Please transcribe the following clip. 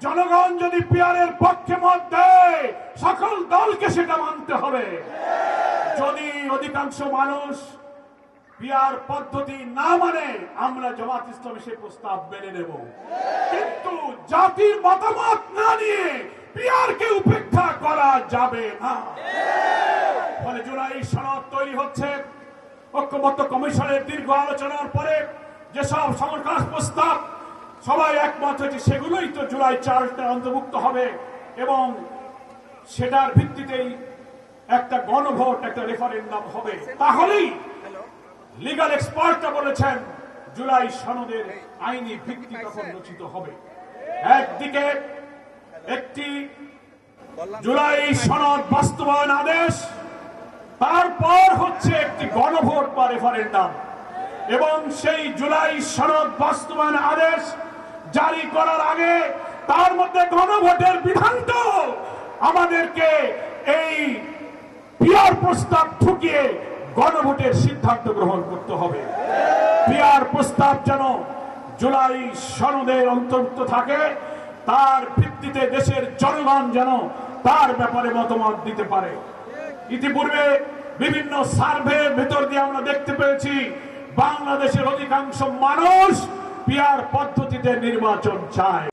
জনগণ যদি পিয়ারের পক্ষে মত দেয় সকল দলকে সেটা মানতে হবে। যদি অধিকাংশ মানুষ পিয়ার পদ্ধতি না মানে আমরা জামাত ইসলামী সেই প্রস্তাব মেনে নেব, কিন্তু জাতির মতামত না নিয়ে পিয়ারকে উপেক্ষা করা যাবে না। ফলে জুলাই সনদ তৈরি হচ্ছে, ঐক্যবদ্ধ কমিশনের দীর্ঘ আলোচনার পরে যেসব সংস্কার প্রস্তাব সবাই একমত হয়েছে সেগুলোই তো জুলাই 4-তে অন্তর্ভুক্ত হবে এবং সেটার ভিত্তিতেই একটা গণভোট, একটা রেফারেন্ডাম হবে। তাহলেই লিগ্যাল এক্সপার্টরা বলেছেন জুলাই সনদের আইনি ভিত্তি তখন রচিত হবে। একদিকে একটি জুলাই সনদ বাস্তবায়ন আদেশ, তারপর হচ্ছে একটি গণভোট বা রেফারেন্ডাম, এবং সেই জুলাই সনদ বাস্তবায়ন আদেশ জারি করার আগে তার মধ্যে গণভোটের বিধানটা আমাদেরকে এই পিয়ার প্রস্তাব ঠুকিয়ে গণভোটের সিদ্ধান্ত গ্রহণ করতে হবে। পিয়ার প্রস্তাব যেন জুলাই সনদের অন্তর্ভুক্ত থাকে, তার ভিত্তিতে দেশের জনগণ যেন তার ব্যাপারে মতামত দিতে পারে। ইতিপূর্বে বিভিন্ন সার্ভের ভেতর দিয়ে আমরা দেখতে পেয়েছি বাংলাদেশের অধিকাংশ মানুষ পিয়ার পদ্ধতিতে নির্বাচন চায়।